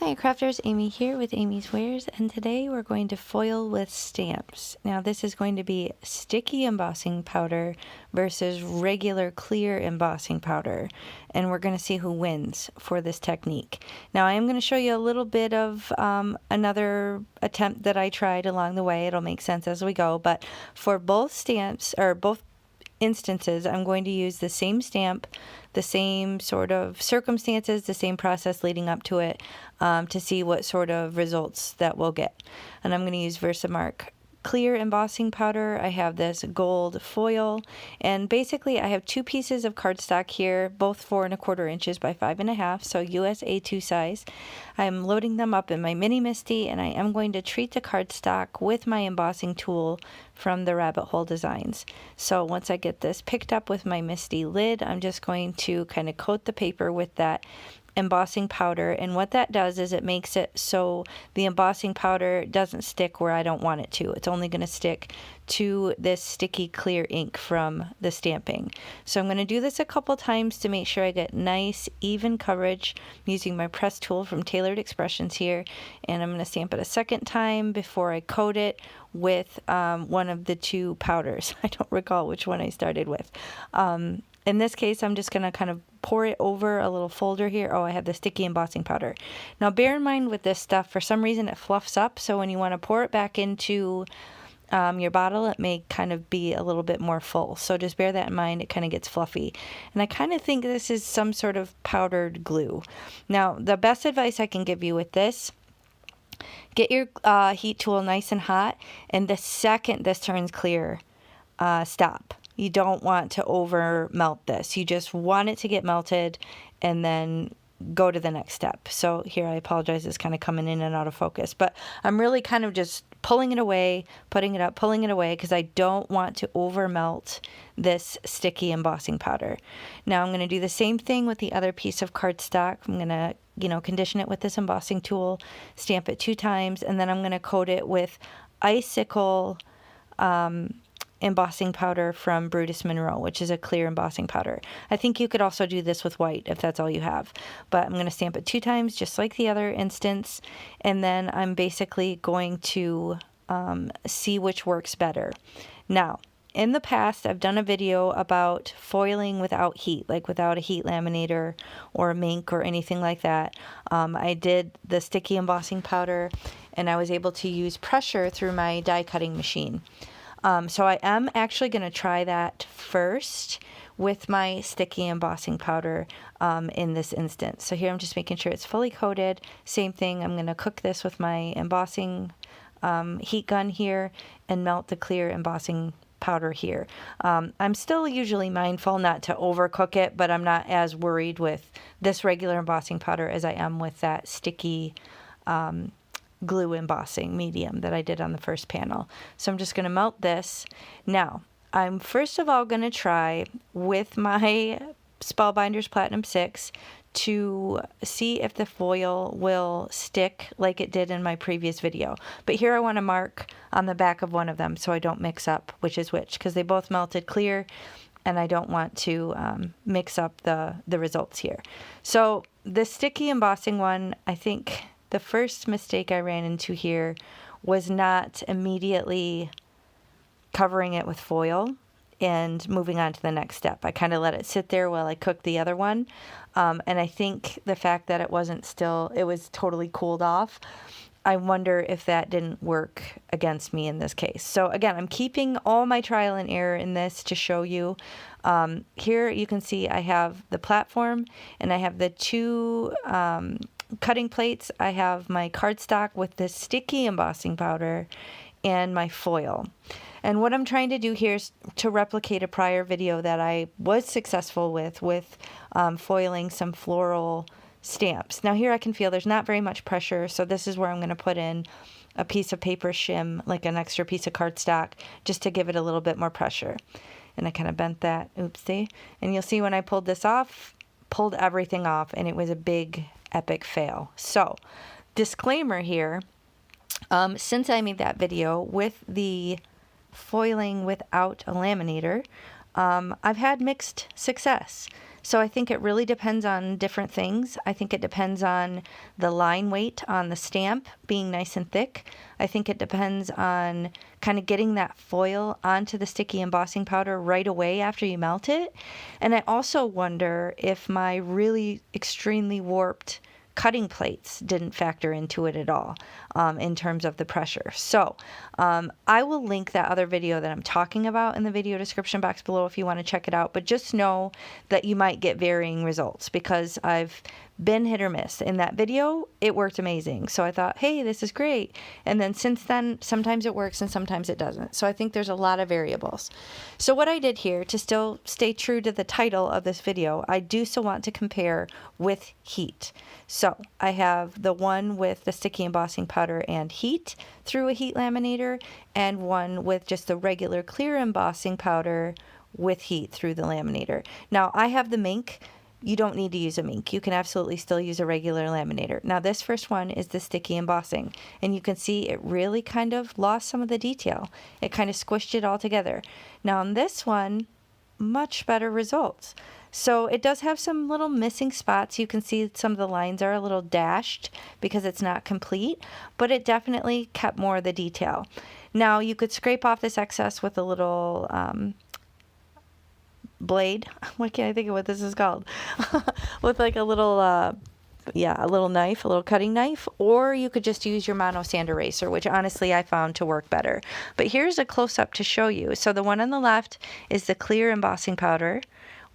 Hi crafters, Amy here with Amy's Wares, and today we're going to foil with stamps. Now this is going to be sticky embossing powder versus regular clear embossing powder, and we're going to see who wins for this technique. Now I am going to show you a little bit of another attempt that I tried along the way. It'll make sense as we go, but for both stamps, or both instances, I'm going to use the same stamp, the same sort of circumstances, the same process leading up to it, to see what sort of results that we'll get. And I'm going to use Versamark clear embossing powder. I have this gold foil, and basically I have two pieces of cardstock here, both 4 1/4 inches by 5 1/2, so US A2 size. I'm loading them up in my Mini Misti, and I am going to treat the cardstock with my embossing tool from the Rabbit Hole Designs. So once I get this picked up with my Misti lid, I'm just going to kind of coat the paper with that embossing powder, and what that does is it makes it so the embossing powder doesn't stick where I don't want it to. It's only going to stick to this sticky clear ink from the stamping. So I'm going to do this a couple times to make sure I get nice even coverage. I'm using my press tool from Tailored Expressions here, and I'm going to stamp it a second time before I coat it with one of the two powders. I don't recall which one I started with. In this case, I'm just going to kind of pour it over a little folder here. Oh, I have the sticky embossing powder. Now, bear in mind with this stuff, for some reason it fluffs up. So when you want to pour it back into your bottle, it may kind of be a little bit more full. So just bear that in mind. It kind of gets fluffy. And I kind of think this is some sort of powdered glue. Now, the best advice I can give you with this, get your heat tool nice and hot. And the second this turns clear, stop. You don't want to over melt this. You just want it to get melted and then go to the next step. So here, I apologize, it's kind of coming in and out of focus, but I'm really kind of just pulling it away, putting it up, pulling it away, because I don't want to over melt this sticky embossing powder. Now I'm going to do the same thing with the other piece of cardstock. I'm going to, condition it with this embossing tool, stamp it 2 times, and then I'm going to coat it with Icicle embossing powder from Brutus Monroe, which is a clear embossing powder. I think you could also do this with white if that's all you have, but I'm going to stamp it 2 times just like the other instance, and then I'm basically going to see which works better. Now, in the past, I've done a video about foiling without heat, like without a heat laminator or a Mink or anything like that. I did the sticky embossing powder, and I was able to use pressure through my die cutting machine. So I am actually going to try that first with my sticky embossing powder in this instance. So here I'm just making sure it's fully coated. Same thing, I'm going to cook this with my embossing heat gun here and melt the clear embossing powder here. I'm still usually mindful not to overcook it, but I'm not as worried with this regular embossing powder as I am with that sticky glue embossing medium that I did on the first panel. So I'm just going to melt this. Now, I'm first of all going to try with my Spellbinders Platinum 6 to see if the foil will stick like it did in my previous video. But here I want to mark on the back of one of them so I don't mix up which is which, because they both melted clear and I don't want to mix up the results here. So the sticky embossing one, I think the first mistake I ran into here was not immediately covering it with foil and moving on to the next step. I kind of let it sit there while I cooked the other one. And I think the fact that it was totally cooled off, I wonder if that didn't work against me in this case. So again, I'm keeping all my trial and error in this to show you. Here you can see I have the platform and I have the 2 cutting plates. I have my cardstock with this sticky embossing powder and my foil. And what I'm trying to do here is to replicate a prior video that I was successful with foiling some floral stamps. Now here I can feel there's not very much pressure, so this is where I'm going to put in a piece of paper shim, like an extra piece of cardstock, just to give it a little bit more pressure. And I kind of bent that, oopsie. And you'll see when I pulled this off, pulled everything off, and it was a big epic fail. So, disclaimer here, since I made that video with the foiling without a laminator, I've had mixed success. So I think it really depends on different things. I think it depends on the line weight on the stamp being nice and thick. I think it depends on kind of getting that foil onto the sticky embossing powder right away after you melt it. And I also wonder if my really extremely warped cutting plates didn't factor into it at all in terms of the pressure. So I will link that other video that I'm talking about in the video description box below if you want to check it out. But just know that you might get varying results because I've been hit or miss. In that video, it worked amazing. So I thought, hey, this is great. And then since then, sometimes it works and sometimes it doesn't. So I think there's a lot of variables. So what I did here to still stay true to the title of this video, I do still want to compare with heat. So I have the one with the sticky embossing powder and heat through a heat laminator and one with just the regular clear embossing powder with heat through the laminator. Now I have the Mink. You don't need to use a Mink. You can absolutely still use a regular laminator. Now this first one is the sticky embossing, and you can see it really kind of lost some of the detail. It kind of squished it all together. Now on this one, much better results. So it does have some little missing spots. You can see some of the lines are a little dashed because it's not complete, but it definitely kept more of the detail. Now you could scrape off this excess with a little blade. What can't I think of what this is called? With like a little a little knife, a little cutting knife, or you could just use your Mono Sand Eraser, which honestly I found to work better. But here's a close-up to show you. So the one on the left is the clear embossing powder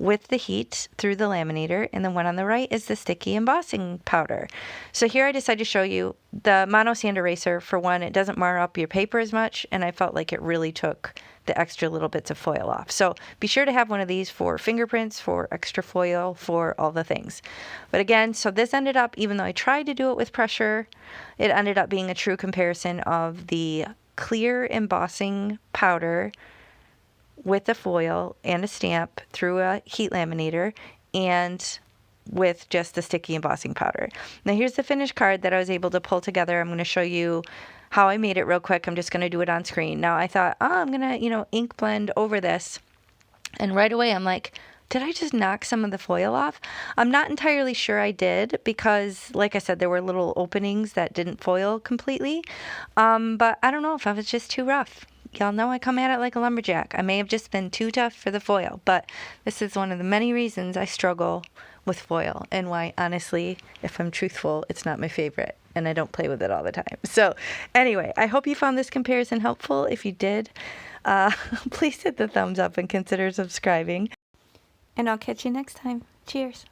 with the heat through the laminator, and the one on the right is the sticky embossing powder. So here I decided to show you the Mono Sand Eraser. For one, it doesn't mar up your paper as much, and I felt like it really took the extra little bits of foil off. So be sure to have one of these for fingerprints, for extra foil, for all the things. But again, so this ended up, even though I tried to do it with pressure, it ended up being a true comparison of the clear embossing powder with the foil and a stamp through a heat laminator and with just the sticky embossing powder. Now here's the finished card that I was able to pull together. I'm going to show you how I made it real quick. I'm just going to do it on screen. Now I thought, I'm going to, ink blend over this. And right away I'm like, did I just knock some of the foil off? I'm not entirely sure I did because, like I said, there were little openings that didn't foil completely. But I don't know if I was just too rough. Y'all know I come at it like a lumberjack. I may have just been too tough for the foil, but this is one of the many reasons I struggle with foil and why, honestly, if I'm truthful, it's not my favorite and I don't play with it all the time. So anyway, I hope you found this comparison helpful. If you did, please hit the thumbs up and consider subscribing. And I'll catch you next time. Cheers.